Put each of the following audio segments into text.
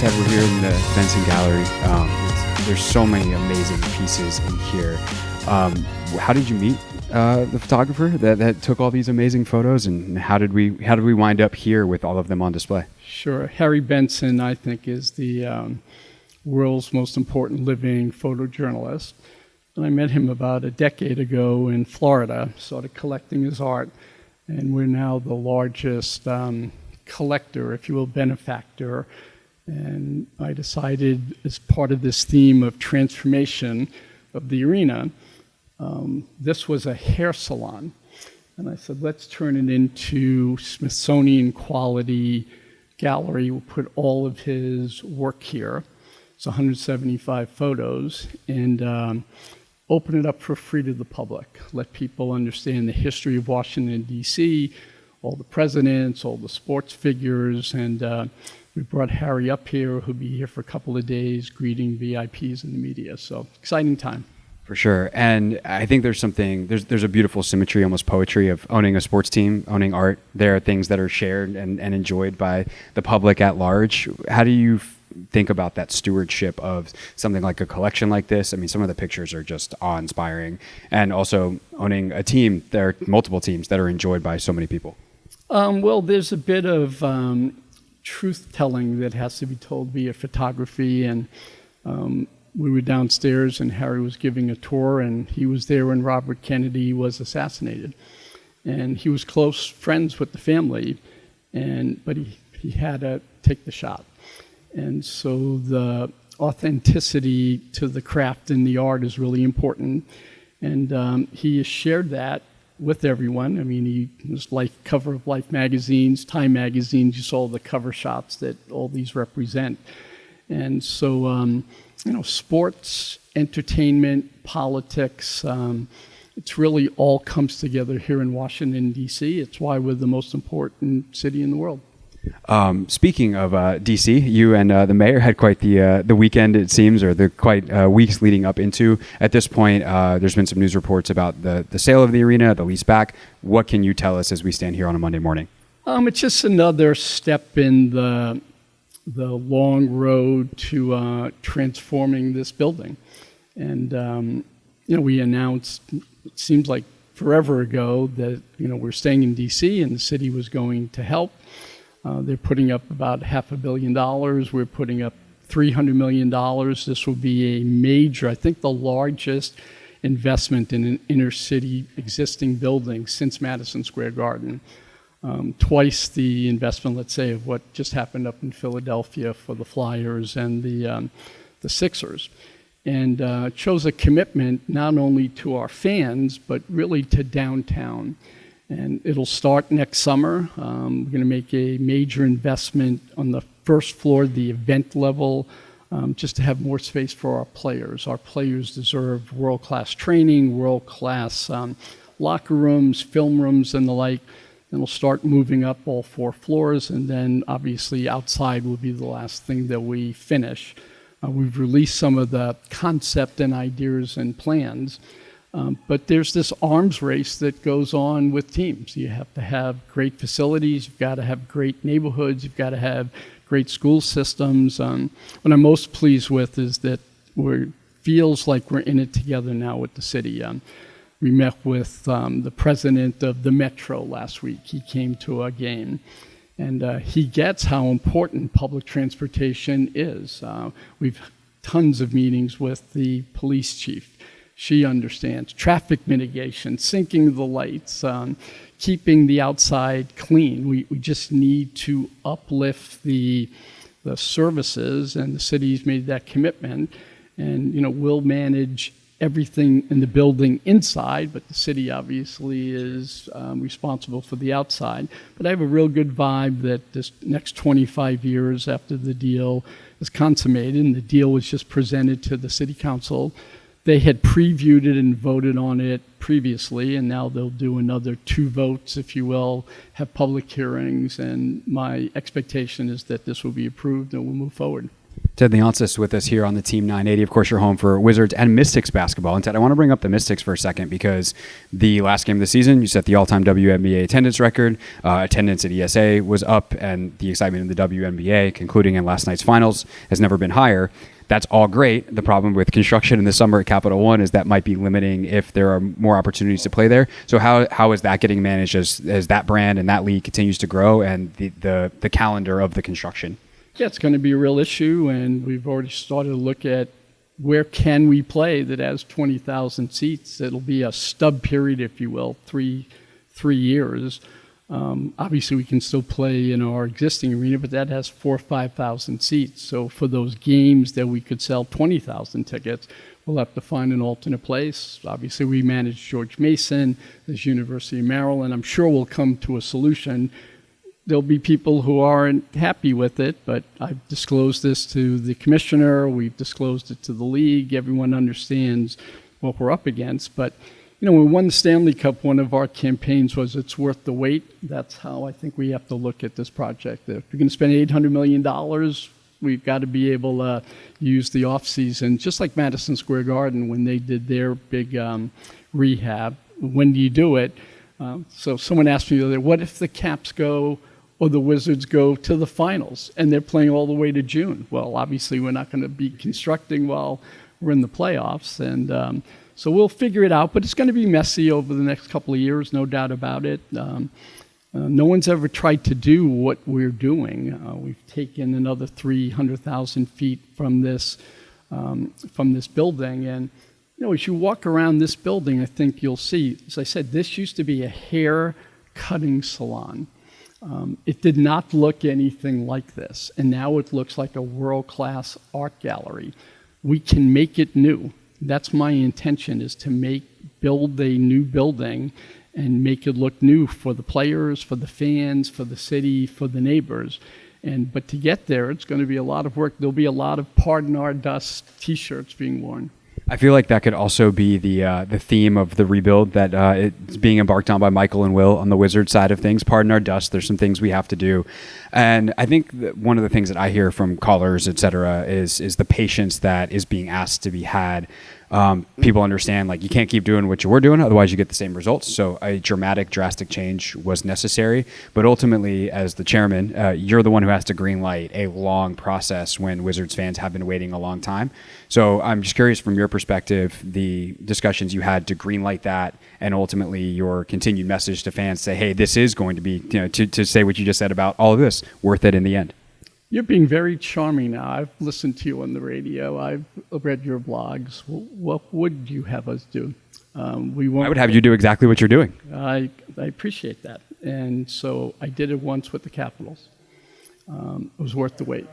said, we're here in the Benson Gallery. There's so many amazing pieces in here. How did you meet the photographer that took all these amazing photos, and how did we wind up here with all of them on display? Sure. Harry Benson, I think, is the world's most important living photojournalist. And I met him about a decade ago in Florida, started collecting his art, and we're now the largest collector, if you will, benefactor. And I decided, as part of this theme of transformation of the arena, this was a hair salon. And I said, let's turn it into Smithsonian quality gallery. We'll put all of his work here. It's 175 photos, and open it up for free to the public. Let people understand the history of Washington, D.C., all the presidents, all the sports figures, and we brought Harry up here, who'll be here for a couple of days, greeting VIPs and the media. So, exciting time. For sure. And I think there's a beautiful symmetry, almost poetry, of owning a sports team, owning art. There are things that are shared and enjoyed by the public at large. How do you think about that stewardship of something like a collection like this? I mean, some of the pictures are just awe-inspiring. And also owning a team, there are multiple teams that are enjoyed by so many people. Well, there's a bit of truth-telling that has to be told via photography, and we were downstairs and Harry was giving a tour, and he was there when Robert Kennedy was assassinated. And he was close friends with the family, but he had to take the shot. And so the authenticity to the craft and the art is really important. And he has shared that with everyone. I mean, he was cover of Life magazines, Time magazines. You saw the cover shots that all these represent. And so, sports, entertainment, politics, it's really all comes together here in Washington, D.C. It's why we're the most important city in the world. Speaking of D.C., you and the mayor had quite the weekend, it seems, or the quite weeks leading up into. At this point, there's been some news reports about the sale of the arena, the lease back. What can you tell us as we stand here on a Monday morning? It's just another step in the long road to transforming this building. And, we announced, it seems like forever ago, that, we're staying in D.C. and the city was going to help. They're putting up about $500 million. We're putting up $300 million. This will be a major, I think the largest investment in an inner city existing building since Madison Square Garden. Twice the investment, let's say, of what just happened up in Philadelphia for the Flyers and the Sixers. And it shows a commitment not only to our fans, but really to downtown. And it'll start next summer. We're going to make a major investment on the first floor, the event level, just to have more space for our players. Our players deserve world-class training, world-class locker rooms, film rooms, and the like. And we'll start moving up all 4 floors, and then obviously outside will be the last thing that we finish. We've released some of the concept and ideas and plans. But there's this arms race that goes on with teams. You have to have great facilities. You've got to have great neighborhoods. You've got to have great school systems. What I'm most pleased with is that it feels like we're in it together now with the city. We met with the president of the Metro last week. He came to a game. And he gets how important public transportation is. We've tons of meetings with the police chief. She understands traffic mitigation, sinking the lights, keeping the outside clean. We just need to uplift the services, and the city's made that commitment. And we'll manage everything in the building inside, but the city obviously is responsible for the outside. But I have a real good vibe that this next 25 years after the deal is consummated, and the deal was just presented to the city council. They had previewed it and voted on it previously, and now they'll do another 2 votes, if you will, have public hearings, and my expectation is that this will be approved and we'll move forward. Ted Leonsis with us here on the Team 980. Of course, you're home for Wizards and Mystics basketball. And Ted, I want to bring up the Mystics for a second because the last game of the season, you set the all-time WNBA attendance record. Attendance at ESA was up, and the excitement in the WNBA, concluding in last night's finals, has never been higher. That's all great. The problem with construction in the summer at Capital One is that might be limiting if there are more opportunities to play there. So how is that getting managed as that brand and that league continues to grow and the calendar of the construction? Yeah, it's going to be a real issue, and we've already started to look at where can we play that has 20,000 seats. It'll be a stub period, if you will, three years. Obviously, we can still play in our existing arena, but that has 4,000 or 5,000 seats. So for those games that we could sell 20,000 tickets, we'll have to find an alternate place. Obviously, we manage George Mason, there's University of Maryland. I'm sure we'll come to a solution. There'll be people who aren't happy with it, but I've disclosed this to the commissioner. We've disclosed it to the league. Everyone understands what we're up against. But, you know, when we won the Stanley Cup, one of our campaigns was it's worth the wait. That's how I think we have to look at this project. If we're going to spend $800 million, we've got to be able to use the off-season, just like Madison Square Garden when they did their big rehab. When do you do it? So someone asked me the other day, what if the Caps go or the Wizards go to the finals and they're playing all the way to June? Well, obviously we're not going to be constructing while we're in the playoffs. And so we'll figure it out, but it's going to be messy over the next couple of years, no doubt about it. No one's ever tried to do what we're doing. We've taken another 300,000 feet from this building. And, you know, as you walk around this building, I think you'll see, as I said, this used to be a hair cutting salon. It did not look anything like this, and now it looks like a world-class art gallery. We can make it new. That's my intention, is to build a new building and make it look new for the players, for the fans, for the city, for the neighbors. But to get there, it's going to be a lot of work. There'll be a lot of Pardon Our Dust T-shirts being worn. I feel like that could also be the theme of the rebuild that it's being embarked on by Michael and Will on the Wizard side of things. Pardon our dust. There's some things we have to do. And I think that one of the things that I hear from callers, et cetera, is the patience that is being asked to be had. People understand, like, you can't keep doing what you were doing, otherwise you get the same results. So a drastic change was necessary. But ultimately, as the chairman, you're the one who has to green light a long process when Wizards fans have been waiting a long time. So I'm just curious, from your perspective, the discussions you had to green light that, and ultimately your continued message to fans, say, hey, this is going to be, you know, to say what you just said about all of this, worth it in the end. You're being very charming now. I've listened to you on the radio. I've read your blogs. What would you have us do? I would have you do exactly what you're doing. I appreciate that. And so I did it once with the Capitals. It was worth the wait.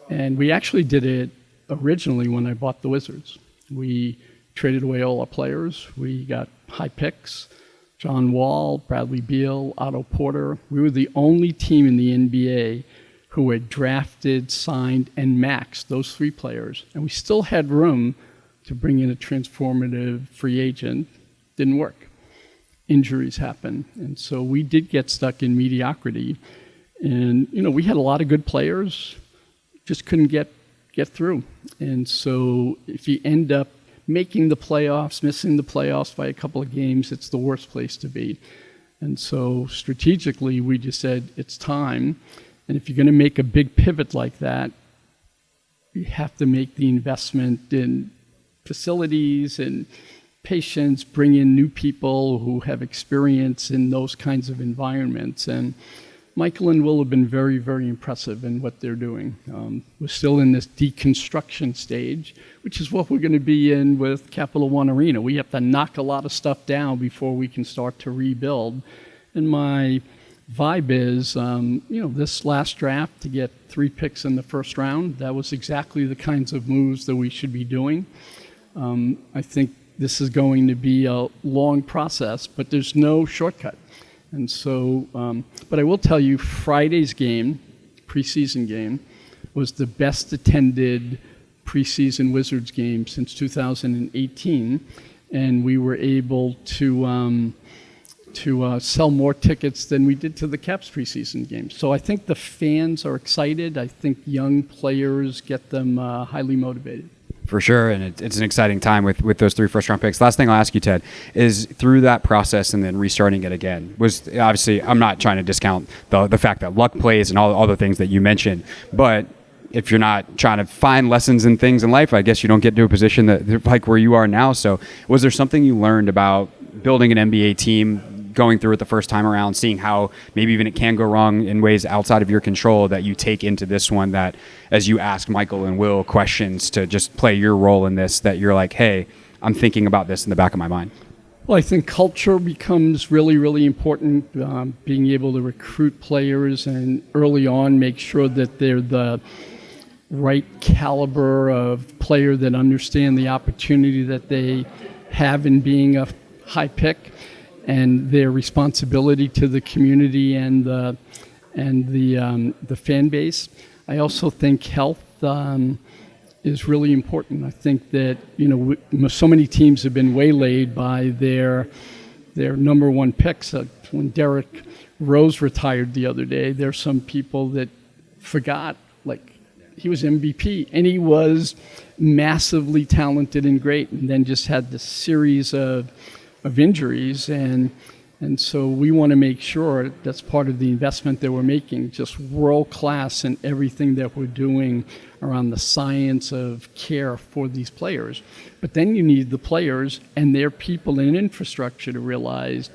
And we actually did it originally when I bought the Wizards. We traded away all our players. We got high picks. John Wall, Bradley Beal, Otto Porter. We were the only team in the NBA who had drafted, signed, and maxed those three players. And we still had room to bring in a transformative free agent. Didn't work. Injuries happen. And so we did get stuck in mediocrity. And, you know, we had a lot of good players, just couldn't get through. And so if you end up making the playoffs, missing the playoffs by a couple of games, it's the worst place to be. And so strategically, we just said, it's time. And if you're going to make a big pivot like that, you have to make the investment in facilities and patience, bring in new people who have experience in those kinds of environments. And Michael and Will have been very, very impressive in what they're doing. We're still in this deconstruction stage, which is what we're going to be in with Capital One Arena. We have to knock a lot of stuff down before we can start to rebuild. And my vibe is, this last draft to get 3 picks in the first round, that was exactly the kinds of moves that we should be doing. I think this is going to be a long process, but there's no shortcut. And so, but I will tell you, Friday's game, preseason game, was the best attended preseason Wizards game since 2018. And we were able to to sell more tickets than we did to the Caps preseason games. So I think the fans are excited. I think young players get them highly motivated. For sure, and it's an exciting time with those 3 first-round picks. Last thing I'll ask you, Ted, is through that process and then restarting it again, was obviously, I'm not trying to discount the fact that luck plays and all the things that you mentioned, but if you're not trying to find lessons and things in life, I guess you don't get to a position that like where you are now. So was there something you learned about building an NBA team, going through it the first time around, seeing how maybe even it can go wrong in ways outside of your control that you take into this one, that as you ask Michael and Will questions to just play your role in this, that you're like, hey, I'm thinking about this in the back of my mind? Well, I think culture becomes really, really important. Being able to recruit players and early on make sure that they're the right caliber of player that understand the opportunity that they have in being a high pick, and their responsibility to the community and the fan base. I also think health is really important. I think that so many teams have been waylaid by their number 1 picks. When Derrick Rose retired the other day, there's some people that forgot, like, he was MVP and he was massively talented and great, and then just had this series of injuries, and so we want to make sure that's part of the investment that we're making, just world class in everything that we're doing around the science of care for these players. But then you need the players and their people and infrastructure to realize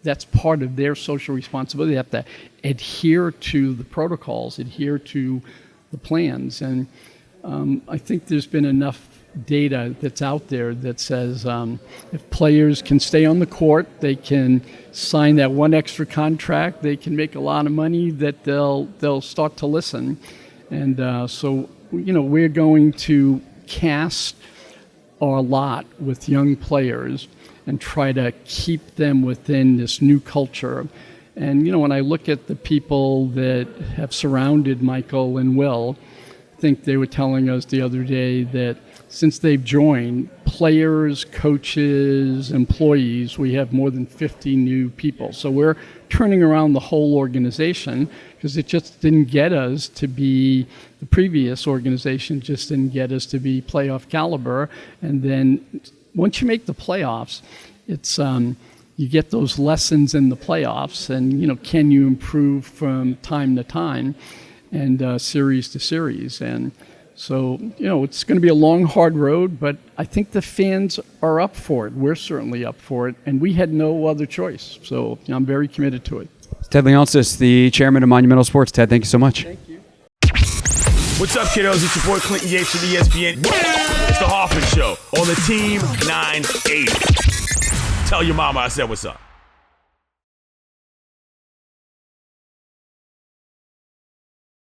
that's part of their social responsibility. They have to adhere to the protocols, adhere to the plans, and I think there's been enough data that's out there that says if players can stay on the court, they can sign that 1 extra contract, they can make a lot of money, that they'll start to listen. And so we're going to cast our lot with young players and try to keep them within this new culture. And when I look at the people that have surrounded Michael and Will, I think they were telling us the other day that since they've joined, players, coaches, employees, we have more than 50 new people. So we're turning around the whole organization, because it just didn't get us to be, the previous organization just didn't get us to be playoff caliber. And then once you make the playoffs, it's you get those lessons in the playoffs, and can you improve from time to time and series to series. And so, it's going to be a long, hard road, but I think the fans are up for it. We're certainly up for it, and we had no other choice. So I'm very committed to it. Ted Leonsis, the chairman of Monumental Sports. Ted, thank you so much. Thank you. What's up, kiddos? It's your boy Clinton Yates from ESPN. It's the Hoffman Show on the Team 980. Tell your mama I said what's up.